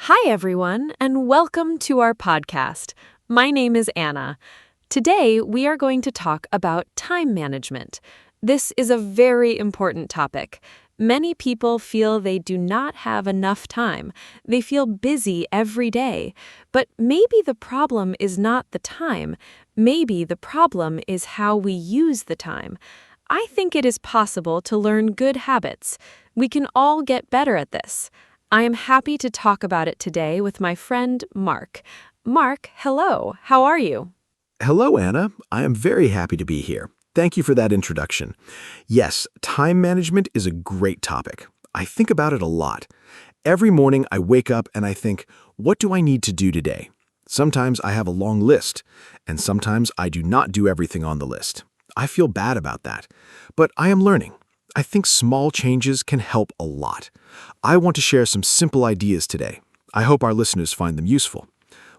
Hi, everyone, and welcome to our podcast. My name is Anna. Today, we are going to talk about time management. This is a very important topic. Many people feel they do not have enough time. They feel busy every day. But maybe the problem is not the time. Maybe the problem is how we use the time. I think it is possible to learn good habits. We can all get better at this. I am happy to talk about it today with my friend Mark. Mark, hello. How are you? Hello, Anna. I am very happy to be here. Thank you for that introduction. Yes, time management is a great topic. I think about it a lot. Every morning I wake up and I think, what do I need to do today? Sometimes I have a long list, and sometimes I do not do everything on the list. I feel bad about that, but I am learning. I think small changes can help a lot. I want to share some simple ideas today. I hope our listeners find them useful.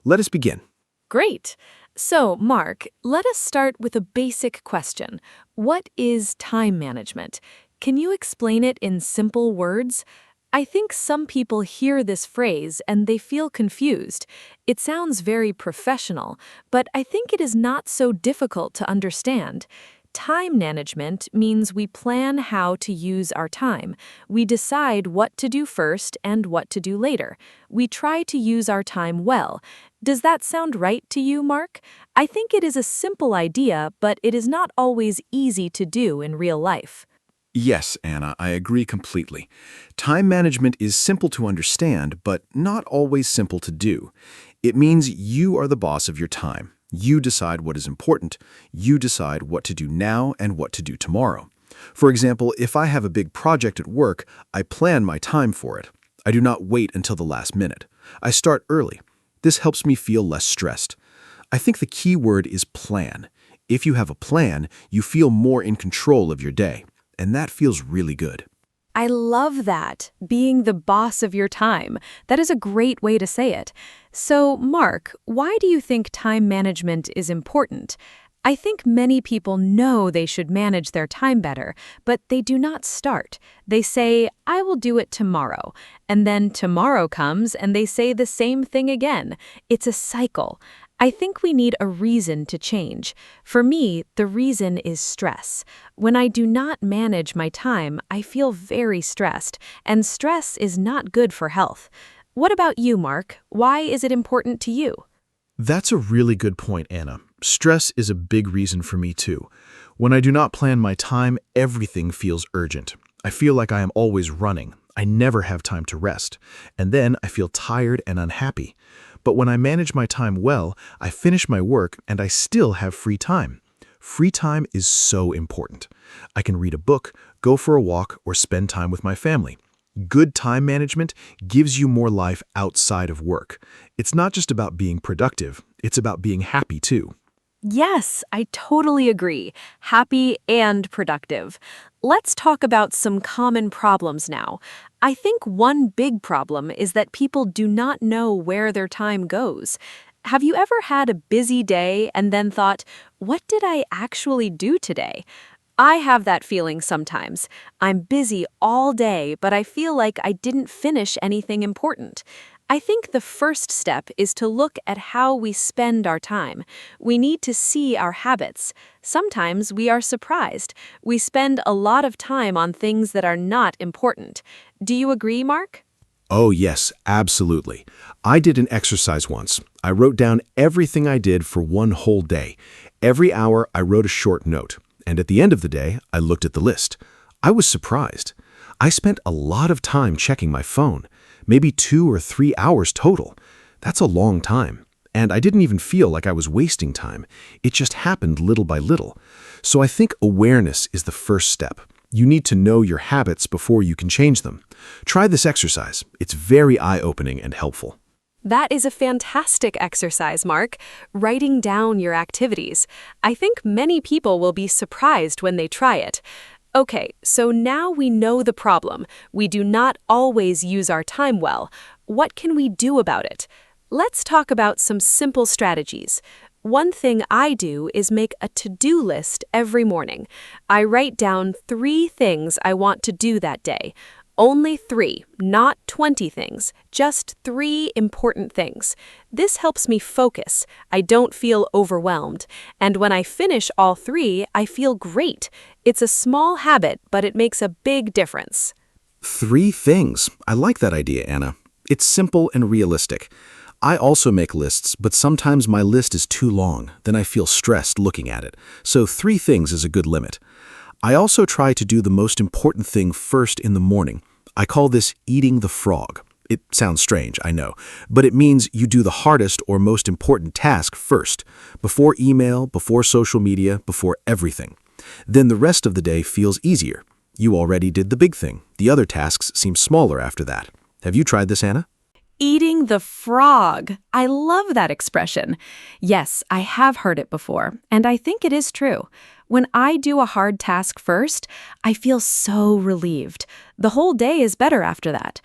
Let us begin. Great. So, Mark, let us start with a basic question. What is time management? Can you explain it in simple words? I think some people hear this phrase and they feel confused. It sounds very professional, but I think it is not so difficult to understand. Time management means we plan how to use our time. We decide what to do first and what to do later. We try to use our time well. Does that sound right to you, Mark? I think it is a simple idea, but it is not always easy to do in real life. Yes, Anna, I agree completely. Time management is simple to understand, but not always simple to do. It means you are the boss of your time. You decide what is important. You decide what to do now and what to do tomorrow. For example, if I have a big project at work, I plan my time for it. I do not wait until the last minute. I start early. This helps me feel less stressed. I think the key word is plan. If you have a plan, you feel more in control of your day, and that feels really good. I love that, being the boss of your time. That is a great way to say it. So, Mark, why do you think time management is important? I think many people know they should manage their time better, but they do not start. They say, I will do it tomorrow. And then tomorrow comes and they say the same thing again. It's a cycle. I think we need a reason to change. For me, the reason is stress. When I do not manage my time, I feel very stressed, and stress is not good for health. What about you, Mark? Why is it important to you? That's a really good point, Anna. Stress is a big reason for me too. When I do not plan my time, everything feels urgent. I feel like I am always running. I never have time to rest. And then I feel tired and unhappy. But when I manage my time well, I finish my work and I still have free time. Free time is so important. I can read a book, go for a walk, or spend time with my family. Good time management gives you more life outside of work. It's not just about being productive, it's about being happy too. Yes, I totally agree. Happy and productive. Let's talk about some common problems now. I think one big problem is that people do not know where their time goes. Have you ever had a busy day and then thought, what did I actually do today? I have that feeling sometimes. I'm busy all day, but I feel like I didn't finish anything important. I think the first step is to look at how we spend our time. We need to see our habits. Sometimes we are surprised. We spend a lot of time on things that are not important. Do you agree, Mark? Oh, yes, absolutely. I did an exercise once. I wrote down everything I did for one whole day. Every hour, I wrote a short note. And at the end of the day, I looked at the list. I was surprised. I spent a lot of time checking my phone, maybe 2 or 3 hours total. That's a long time. And I didn't even feel like I was wasting time. It just happened little by little. So I think awareness is the first step. You need to know your habits before you can change them. Try this exercise. It's very eye-opening and helpful. That is a fantastic exercise, Mark, writing down your activities. I think many people will be surprised when they try it. Okay, so now we know the problem. We do not always use our time well. What can we do about it? Let's talk about some simple strategies. One thing I do is make a to-do list every morning. I write down 3 things I want to do that day. Only 3, not 20 things, just 3 important things. This helps me focus. I don't feel overwhelmed. And when I finish all 3, I feel great. It's a small habit, but it makes a big difference. 3 things. I like that idea, Anna. It's simple and realistic. I also make lists, but sometimes my list is too long. Then I feel stressed looking at it. So 3 things is a good limit. I also try to do the most important thing first in the morning. I call this eating the frog. It sounds strange, I know, but it means you do the hardest or most important task first, before email, before social media, before everything. Then the rest of the day feels easier. You already did the big thing. The other tasks seem smaller after that. Have you tried this, Anna? Eating the frog. I love that expression. Yes, I have heard it before, and I think it is true. When I do a hard task first, I feel so relieved. The whole day is better after that.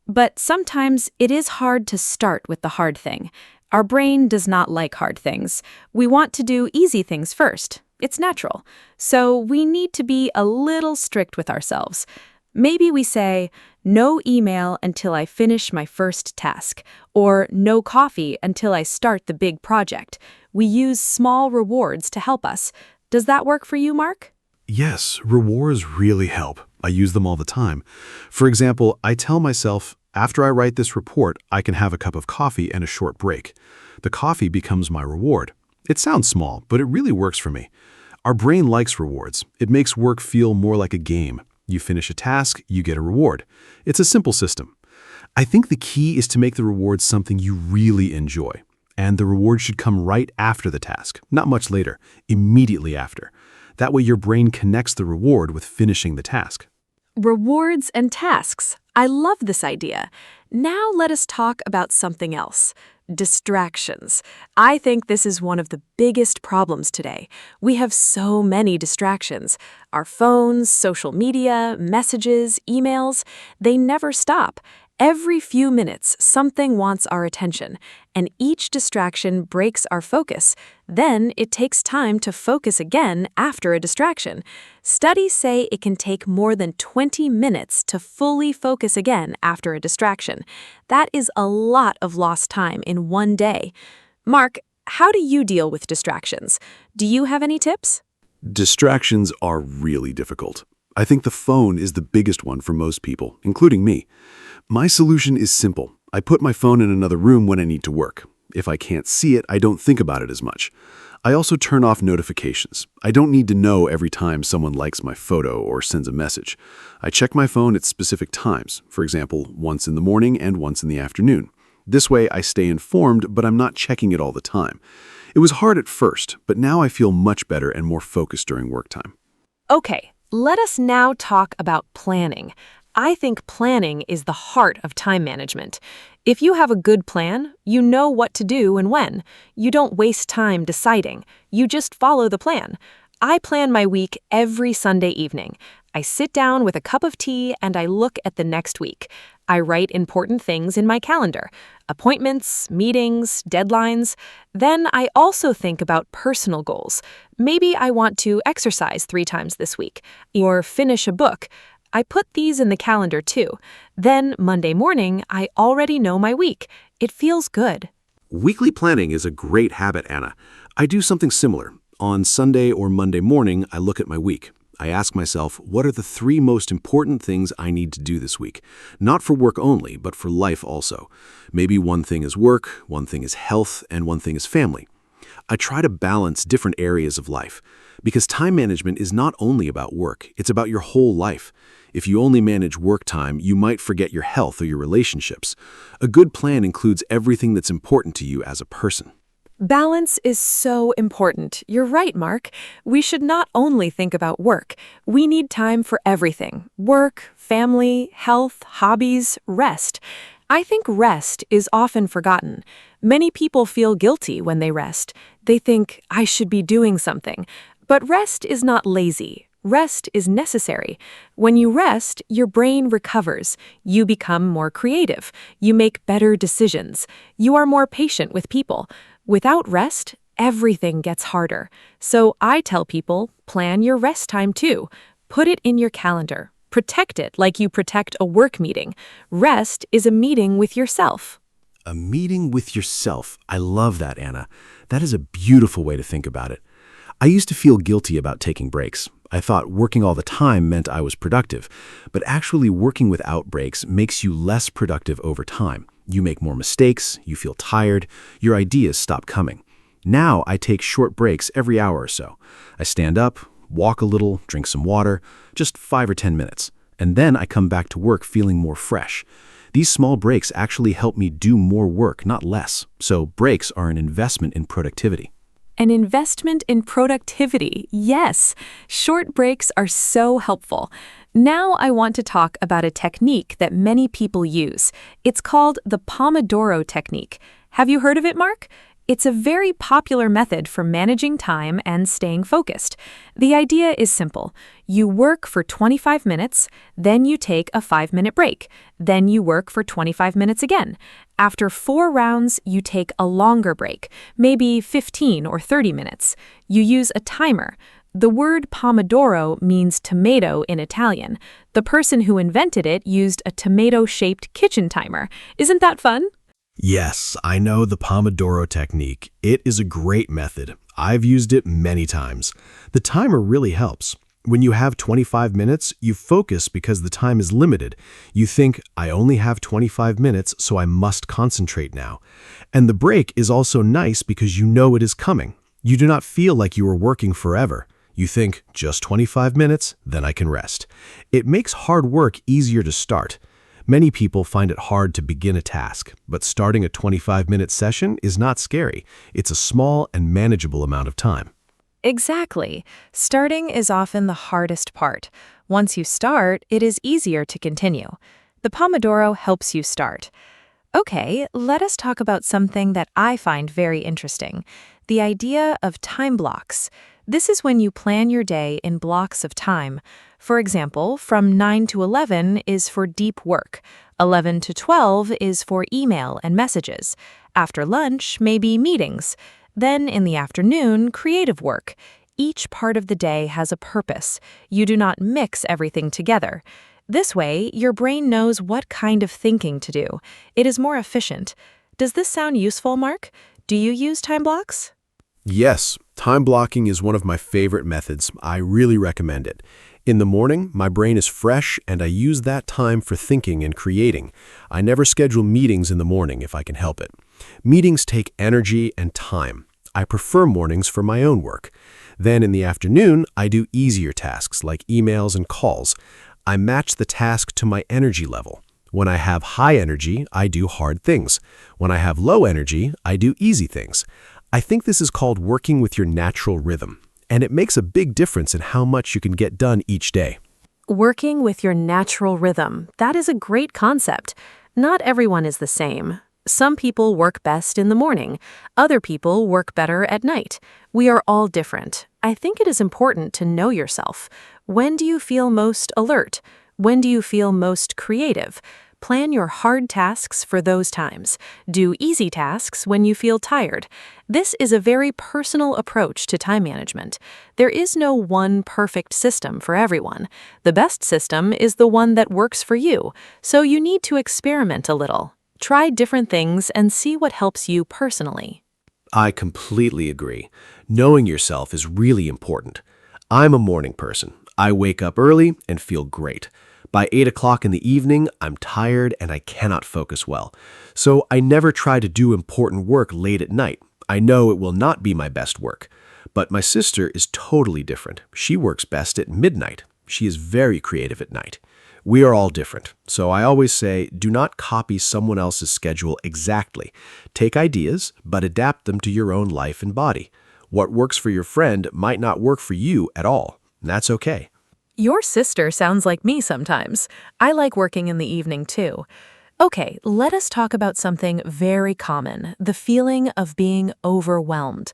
But sometimes it is hard to start with the hard thing. Our brain does not like hard things. We want to do easy things first. It's natural. So we need to be a little strict with ourselves. Maybe we say, no email until I finish my first task, or no coffee until I start the big project. We use small rewards to help us. Does that work for you, Mark? Yes, rewards really help. I use them all the time. For example, I tell myself, after I write this report, I can have a cup of coffee and a short break. The coffee becomes my reward. It sounds small, but it really works for me. Our brain likes rewards. It makes work feel more like a game. You finish a task, you get a reward. It's a simple system. I think the key is to make the reward something you really enjoy. And the reward should come right after the task, not much later, immediately after. That way your brain connects the reward with finishing the task. Rewards and tasks. I love this idea. Now let us talk about something else. Distractions. I think this is one of the biggest problems today. We have so many distractions. Our phones, social media, messages, emails, they never stop. Every few minutes, something wants our attention, and each distraction breaks our focus. Then it takes time to focus again after a distraction. Studies say it can take more than 20 minutes to fully focus again after a distraction. That is a lot of lost time in one day. Mark, how do you deal with distractions? Do you have any tips? Distractions are really difficult. I think the phone is the biggest one for most people, including me. My solution is simple. I put my phone in another room when I need to work. If I can't see it, I don't think about it as much. I also turn off notifications. I don't need to know every time someone likes my photo or sends a message. I check my phone at specific times, for example, once in the morning and once in the afternoon. This way I stay informed, but I'm not checking it all the time. It was hard at first, but now I feel much better and more focused during work time. Okay, let us now talk about planning. I think planning is the heart of time management. If you have a good plan, you know what to do and when. You don't waste time deciding. You just follow the plan. I plan my week every Sunday evening. I sit down with a cup of tea and I look at the next week. I write important things in my calendar, appointments, meetings, deadlines. Then I also think about personal goals. Maybe I want to exercise 3 times this week or finish a book. I put these in the calendar too. Then Monday morning, I already know my week. It feels good. Weekly planning is a great habit, Anna. I do something similar. On Sunday or Monday morning, I look at my week. I ask myself, what are the 3 most important things I need to do this week? Not for work only, but for life also. Maybe one thing is work, one thing is health, and one thing is family. I try to balance different areas of life, because time management is not only about work, it's about your whole life. If you only manage work time, you might forget your health or your relationships. A good plan includes everything that's important to you as a person. Balance is so important. You're right, Mark. We should not only think about work. We need time for everything: work, family, health, hobbies, rest. I think rest is often forgotten. Many people feel guilty when they rest. They think, I should be doing something. But rest is not lazy. Rest is necessary. When you rest, your brain recovers. You become more creative. You make better decisions. You are more patient with people. Without rest, everything gets harder. So I tell people, plan your rest time too. Put it in your calendar. Protect it like you protect a work meeting. Rest is a meeting with yourself. A meeting with yourself. I love that, Anna. That is a beautiful way to think about it. I used to feel guilty about taking breaks. I thought working all the time meant I was productive, but actually working without breaks makes you less productive over time. You make more mistakes, you feel tired, your ideas stop coming. Now I take short breaks every hour or so. I stand up, walk a little, drink some water, just 5 or 10 minutes, and then I come back to work feeling more fresh. These small breaks actually help me do more work, not less. So breaks are an investment in productivity. An investment in productivity, yes. Short breaks are so helpful. Now I want to talk about a technique that many people use. It's called the Pomodoro technique. Have you heard of it, Mark? It's a very popular method for managing time and staying focused. The idea is simple. You work for 25 minutes, then you take a 5-minute break. Then you work for 25 minutes again. After 4 rounds, you take a longer break, maybe 15 or 30 minutes. You use a timer. The word Pomodoro means tomato in Italian. The person who invented it used a tomato-shaped kitchen timer. Isn't that fun? Yes, I know the Pomodoro technique. It is a great method. I've used it many times. The timer really helps. When you have 25 minutes, you focus because the time is limited. You think, I only have 25 minutes, so I must concentrate now. And the break is also nice because you know it is coming. You do not feel like you are working forever. You think, just 25 minutes, then I can rest. It makes hard work easier to start. Many people find it hard to begin a task, but starting a 25-minute session is not scary. It's a small and manageable amount of time. Exactly. Starting is often the hardest part. Once you start, it is easier to continue. The Pomodoro helps you start. Okay, let us talk about something that I find very interesting, the idea of time blocks. This is when you plan your day in blocks of time. For example, from 9 to 11 is for deep work. 11 to 12 is for email and messages. After lunch, maybe meetings. Then in the afternoon, creative work. Each part of the day has a purpose. You do not mix everything together. This way, your brain knows what kind of thinking to do. It is more efficient. Does this sound useful, Mark? Do you use time blocks? Yes, time blocking is one of my favorite methods. I really recommend it. In the morning, my brain is fresh and I use that time for thinking and creating. I never schedule meetings in the morning if I can help it. Meetings take energy and time. I prefer mornings for my own work. Then in the afternoon, I do easier tasks like emails and calls. I match the task to my energy level. When I have high energy, I do hard things. When I have low energy, I do easy things. I think this is called working with your natural rhythm, and it makes a big difference in how much you can get done each day. Working with your natural rhythm. That is a great concept. Not everyone is the same. Some people work best in the morning. Other people work better at night. We are all different. I think it is important to know yourself. When do you feel most alert? When do you feel most creative? Plan your hard tasks for those times. Do easy tasks when you feel tired. This is a very personal approach to time management. There is no one perfect system for everyone. The best system is the one that works for you, so you need to experiment a little. Try different things and see what helps you personally. I completely agree. Knowing yourself is really important. I'm a morning person. I wake up early and feel great. By 8 o'clock in the evening, I'm tired and I cannot focus well. So I never try to do important work late at night. I know it will not be my best work. But my sister is totally different. She works best at midnight. She is very creative at night. We are all different. So I always say, do not copy someone else's schedule exactly. Take ideas, but adapt them to your own life and body. What works for your friend might not work for you at all. That's okay. Your sister sounds like me sometimes. I like working in the evening too. Okay, let us talk about something very common, the feeling of being overwhelmed.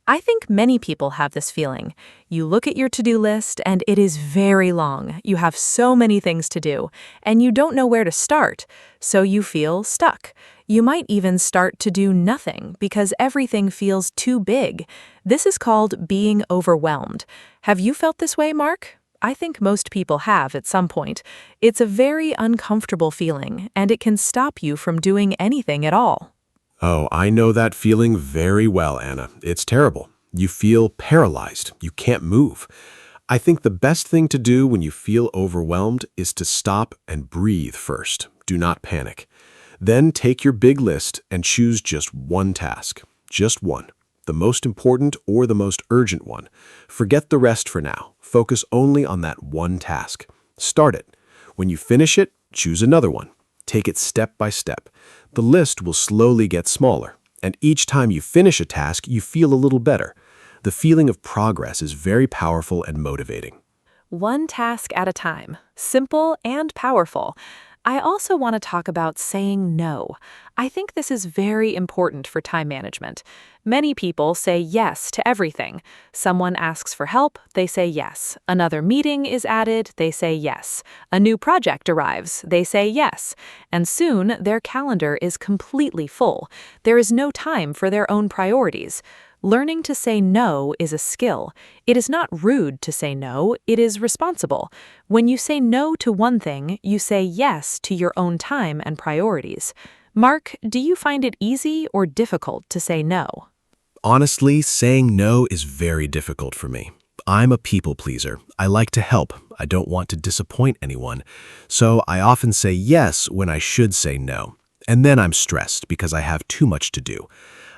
I think many people have this feeling. You look at your to-do list and it is very long. You have so many things to do, and you don't know where to start, so you feel stuck. You might even start to do nothing because everything feels too big. This is called being overwhelmed. Have you felt this way, Mark? I think most people have at some point. It's a very uncomfortable feeling, and it can stop you from doing anything at all. Oh, I know that feeling very well, Anna. It's terrible. You feel paralyzed. You can't move. I think the best thing to do when you feel overwhelmed is to stop and breathe first. Do not panic. Then take your big list and choose just one task. Just one. The most important or the most urgent one. Forget the rest for now. Focus only on that one task. Start it. When you finish it, choose another one. Take it step by step. The list will slowly get smaller, and each time you finish a task, you feel a little better. The feeling of progress is very powerful and motivating. One task at a time. Simple and powerful. I also want to talk about saying no. I think this is very important for time management. Many people say yes to everything. Someone asks for help, they say yes. Another meeting is added, they say yes. A new project arrives, they say yes. And soon, their calendar is completely full. There is no time for their own priorities. Learning to say no is a skill. It is not rude to say no, it is responsible. When you say no to one thing, you say yes to your own time and priorities. Mark, do you find it easy or difficult to say no? Honestly, saying no is very difficult for me. I'm a people pleaser. I like to help. I don't want to disappoint anyone. So I often say yes when I should say no. And then I'm stressed because I have too much to do.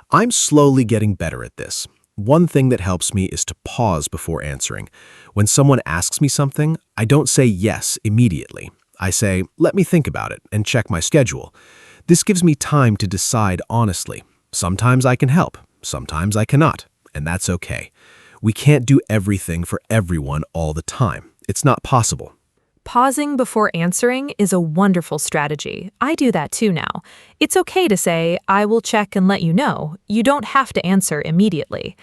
I'm slowly getting better at this. One thing that helps me is to pause before answering. When someone asks me something, I don't say yes immediately. I say, let me think about it and check my schedule. This gives me time to decide honestly. Sometimes I can help, sometimes I cannot, and that's okay. We can't do everything for everyone all the time. It's not possible. Pausing before answering is a wonderful strategy. I do that too now. It's okay to say, I will check and let you know. You don't have to answer immediately.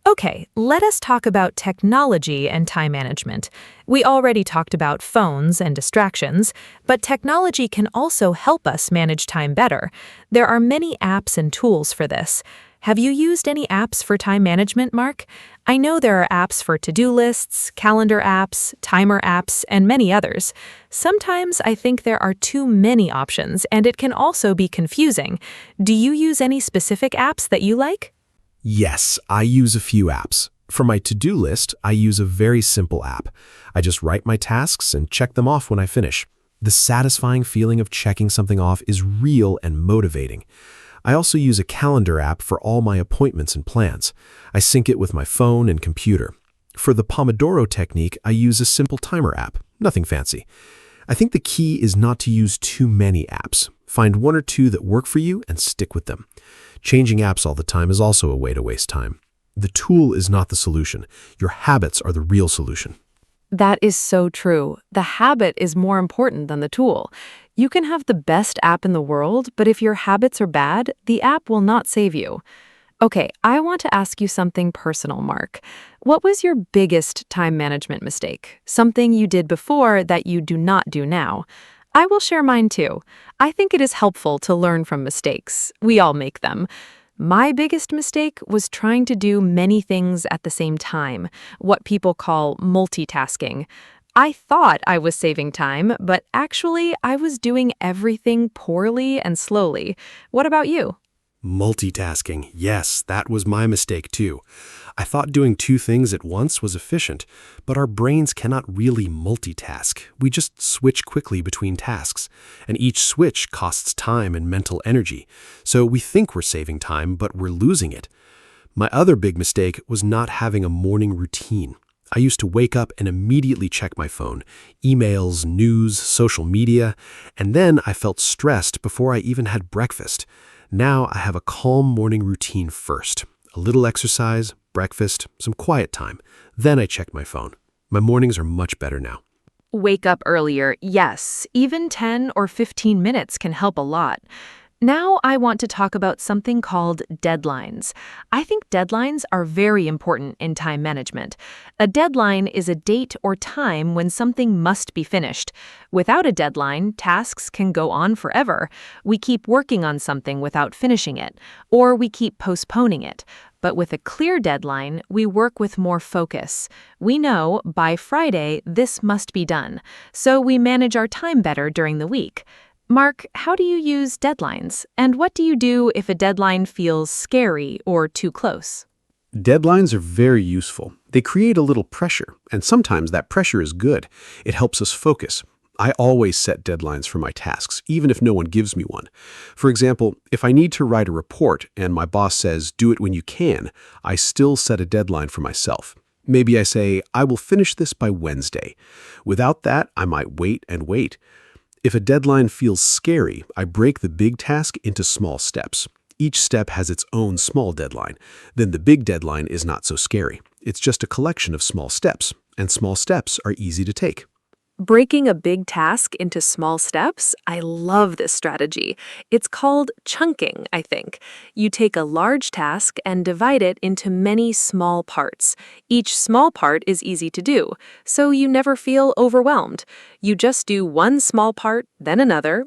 Okay, let us talk about technology and time management. We already talked about phones and distractions, but technology can also help us manage time better. There are many apps and tools for this. Have you used any apps for time management, Mark? I know there are apps for to-do lists, calendar apps, timer apps, and many others. Sometimes I think there are too many options, and it can also be confusing. Do you use any specific apps that you like? Yes, I use a few apps. For my to-do list, I use a very simple app. I just write my tasks and check them off when I finish. The satisfying feeling of checking something off is real and motivating. I also use a calendar app for all my appointments and plans. I sync it with my phone and computer. For the Pomodoro technique, I use a simple timer app, nothing fancy. I think the key is not to use too many apps. Find one or two that work for you and stick with them. Changing apps all the time is also a way to waste time. The tool is not the solution. Your habits are the real solution. That is so true. The habit is more important than the tool. You can have the best app in the world, but if your habits are bad, the app will not save you. Okay, I want to ask you something personal, Mark. What was your biggest time management mistake? Something you did before that you do not do now? I will share mine too. I think it is helpful to learn from mistakes. We all make them. My biggest mistake was trying to do many things at the same time, what people call multitasking. I thought I was saving time, but actually I was doing everything poorly and slowly. What about you? Multitasking. Yes, that was my mistake too. I thought doing two things at once was efficient, but our brains cannot really multitask. We just switch quickly between tasks, and each switch costs time and mental energy. So we think we're saving time, but we're losing it. My other big mistake was not having a morning routine. I used to wake up and immediately check my phone, emails, news, social media, and then I felt stressed before I even had breakfast. Now I have a calm morning routine first. A little exercise, breakfast, some quiet time. Then I check my phone. My mornings are much better now. Wake up earlier, yes. Even 10 or 15 minutes can help a lot. Now I want to talk about something called deadlines. I think deadlines are very important in time management. A deadline is a date or time when something must be finished. Without a deadline, tasks can go on forever. We keep working on something without finishing it, or we keep postponing it. But with a clear deadline, we work with more focus. We know by Friday this must be done, so we manage our time better during the week. Mark, how do you use deadlines? And what do you do if a deadline feels scary or too close? Deadlines are very useful. They create a little pressure, and sometimes that pressure is good. It helps us focus. I always set deadlines for my tasks, even if no one gives me one. For example, if I need to write a report and my boss says, do it when you can, I still set a deadline for myself. Maybe I say, I will finish this by Wednesday. Without that, I might wait and wait. If a deadline feels scary, I break the big task into small steps. Each step has its own small deadline. Then the big deadline is not so scary. It's just a collection of small steps, and small steps are easy to take. Breaking a big task into small steps, I love this strategy. It's called chunking, I think. You take a large task and divide it into many small parts. Each small part is easy to do, so you never feel overwhelmed. You just do one small part, then another,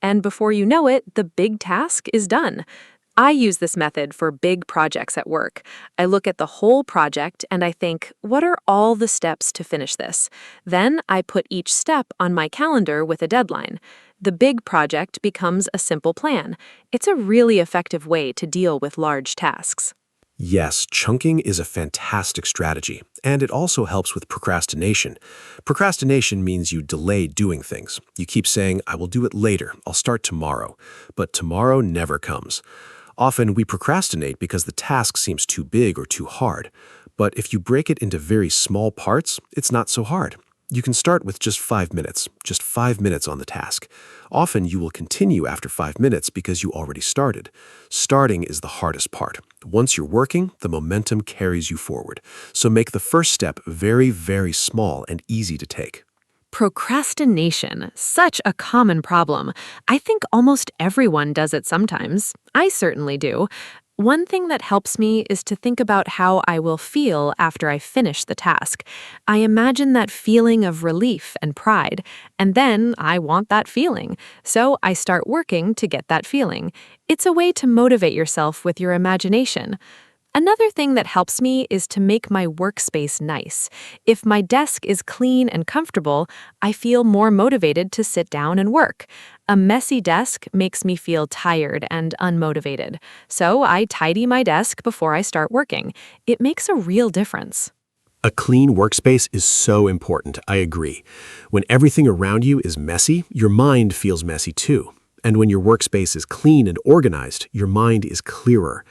and before you know it, the big task is done. I use this method for big projects at work. I look at the whole project and I think, what are all the steps to finish this? Then I put each step on my calendar with a deadline. The big project becomes a simple plan. It's a really effective way to deal with large tasks. Yes, chunking is a fantastic strategy, and it also helps with procrastination. Procrastination means you delay doing things. You keep saying, I will do it later, I'll start tomorrow. But tomorrow never comes. Often we procrastinate because the task seems too big or too hard. But if you break it into very small parts, it's not so hard. You can start with just 5 minutes on the task. Often you will continue after 5 minutes because you already started. Starting is the hardest part. Once you're working, the momentum carries you forward. So make the first step very, very small and easy to take. Procrastination, such a common problem. I think almost everyone does it sometimes. I certainly do. One thing that helps me is to think about how I will feel after I finish the task. I imagine that feeling of relief and pride, and then I want that feeling. So I start working to get that feeling. It's a way to motivate yourself with your imagination. Another thing that helps me is to make my workspace nice. If my desk is clean and comfortable, I feel more motivated to sit down and work. A messy desk makes me feel tired and unmotivated. So I tidy my desk before I start working. It makes a real difference. A clean workspace is so important, I agree. When everything around you is messy, your mind feels messy too. And when your workspace is clean and organized, your mind is clearer.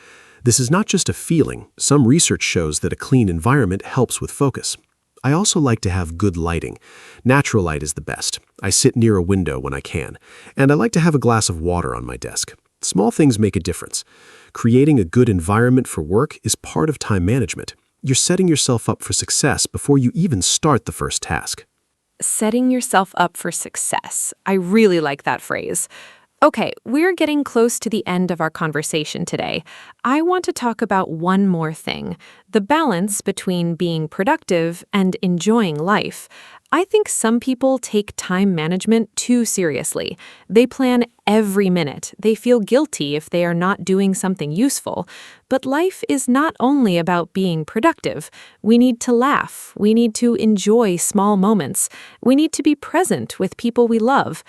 This is not just a feeling. Some research shows that a clean environment helps with focus. I also like to have good lighting. Natural light is the best. I sit near a window when I can. And I like to have a glass of water on my desk. Small things make a difference. Creating a good environment for work is part of time management. You're setting yourself up for success before you even start the first task. Setting yourself up for success. I really like that phrase. Okay, we're getting close to the end of our conversation today. I want to talk about one more thing, the balance between being productive and enjoying life. I think some people take time management too seriously. They plan every minute. They feel guilty if they are not doing something useful. But life is not only about being productive. We need to laugh. We need to enjoy small moments. We need to be present with people we love.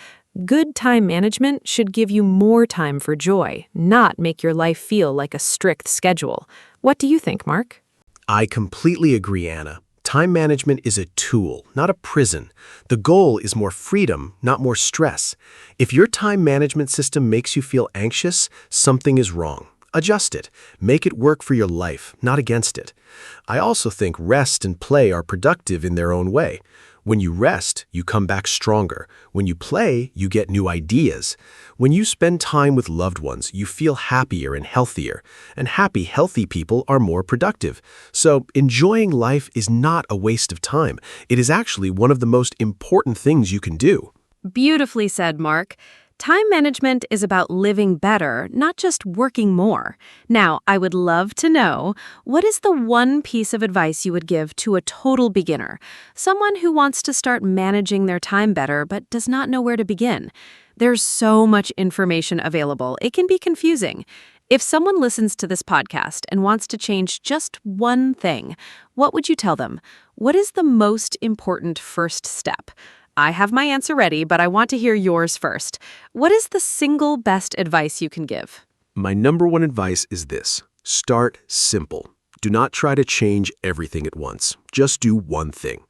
Good time management should give you more time for joy, not make your life feel like a strict schedule. What do you think, Mark? I completely agree, Anna. Time management is a tool, not a prison. The goal is more freedom, not more stress. If your time management system makes you feel anxious, something is wrong. Adjust it. Make it work for your life, not against it. I also think rest and play are productive in their own way. When you rest, you come back stronger. When you play, you get new ideas. When you spend time with loved ones, you feel happier and healthier. And happy, healthy people are more productive. So enjoying life is not a waste of time. It is actually one of the most important things you can do. Beautifully said, Mark. Time management is about living better, not just working more. Now, I would love to know, what is the one piece of advice you would give to a total beginner? Someone who wants to start managing their time better but does not know where to begin. There's so much information available, it can be confusing. If someone listens to this podcast and wants to change just one thing, what would you tell them? What is the most important first step? I have my answer ready, but I want to hear yours first. What is the single best advice you can give? My number one advice is this: start simple. Do not try to change everything at once. Just do one thing.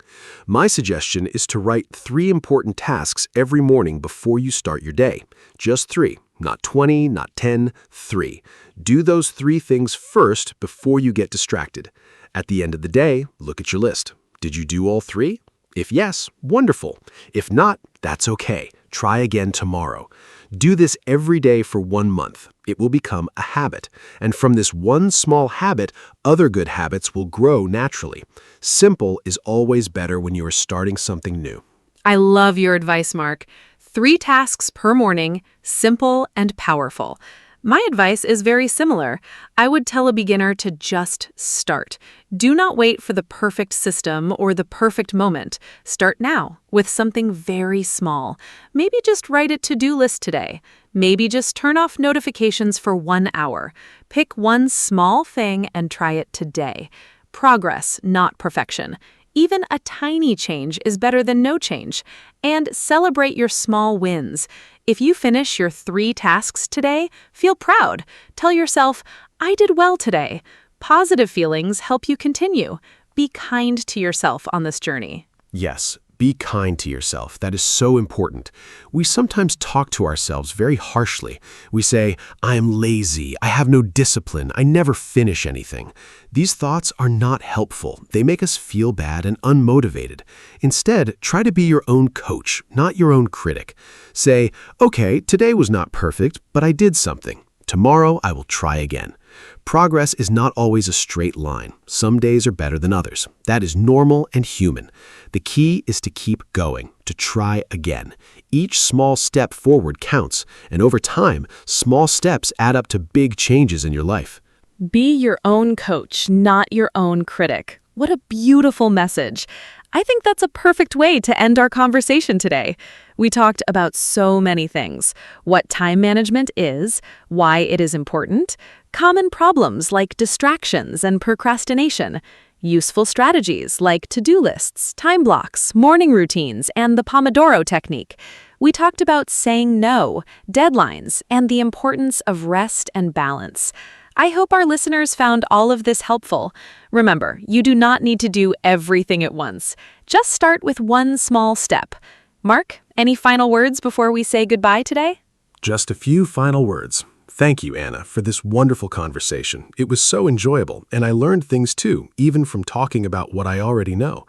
My suggestion is to write 3 important tasks every morning before you start your day. Just 3, not 20, not 10, 3. Do those 3 things first before you get distracted. At the end of the day, look at your list. Did you do all 3? If yes, wonderful. If not, that's okay. Try again tomorrow. Do this every day for 1 month. It will become a habit. And from this one small habit, other good habits will grow naturally. Simple is always better when you are starting something new. I love your advice, Mark. 3 tasks per morning, simple and powerful. My advice is very similar. I would tell a beginner to just start. Do not wait for the perfect system or the perfect moment. Start now with something very small. Maybe just write a to-do list today. Maybe just turn off notifications for 1 hour. Pick one small thing and try it today. Progress, not perfection. Even a tiny change is better than no change. And celebrate your small wins. If you finish your 3 tasks today, feel proud. Tell yourself, I did well today. Positive feelings help you continue. Be kind to yourself on this journey. Yes, be kind to yourself. That is so important. We sometimes talk to ourselves very harshly. We say, I am lazy, I have no discipline, I never finish anything. These thoughts are not helpful. They make us feel bad and unmotivated. Instead, try to be your own coach, not your own critic. Say, okay, today was not perfect, but I did something. Tomorrow I will try again. Progress is not always a straight line. Some days are better than others. That is normal and human. The key is to keep going, to try again. Each small step forward counts, and over time, small steps add up to big changes in your life. Be your own coach, not your own critic. What a beautiful message. I think that's a perfect way to end our conversation today. We talked about so many things: what time management is, why it is important, common problems like distractions and procrastination, useful strategies like to-do lists, time blocks, morning routines, and the Pomodoro technique. We talked about saying no, deadlines, and the importance of rest and balance. I hope our listeners found all of this helpful. Remember, you do not need to do everything at once. Just start with one small step. Mark, any final words before we say goodbye today? Just a few final words. Thank you, Anna, for this wonderful conversation. It was so enjoyable, and I learned things too, even from talking about what I already know.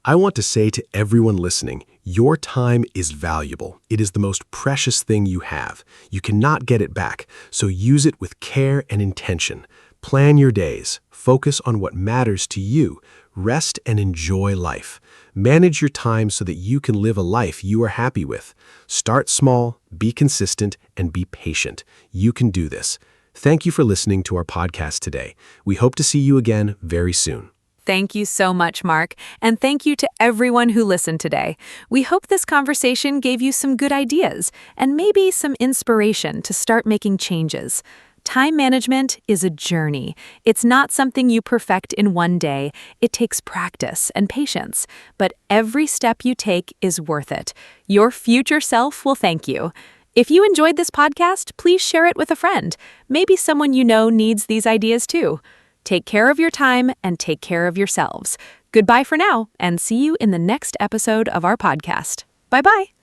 I want to say to everyone listening, your time is valuable. It is the most precious thing you have. You cannot get it back, so use it with care and intention. Plan your days. Focus on what matters to you. Rest and enjoy life. Manage your time so that you can live a life you are happy with. Start small, be consistent, and be patient. You can do this. Thank you for listening to our podcast today. We hope to see you again very soon. Thank you so much, Mark, and thank you to everyone who listened today. We hope this conversation gave you some good ideas and maybe some inspiration to start making changes. Time management is a journey. It's not something you perfect in one day. It takes practice and patience, but every step you take is worth it. Your future self will thank you. If you enjoyed this podcast, please share it with a friend. Maybe someone you know needs these ideas too. Take care of your time and take care of yourselves. Goodbye for now, and see you in the next episode of our podcast. Bye-bye.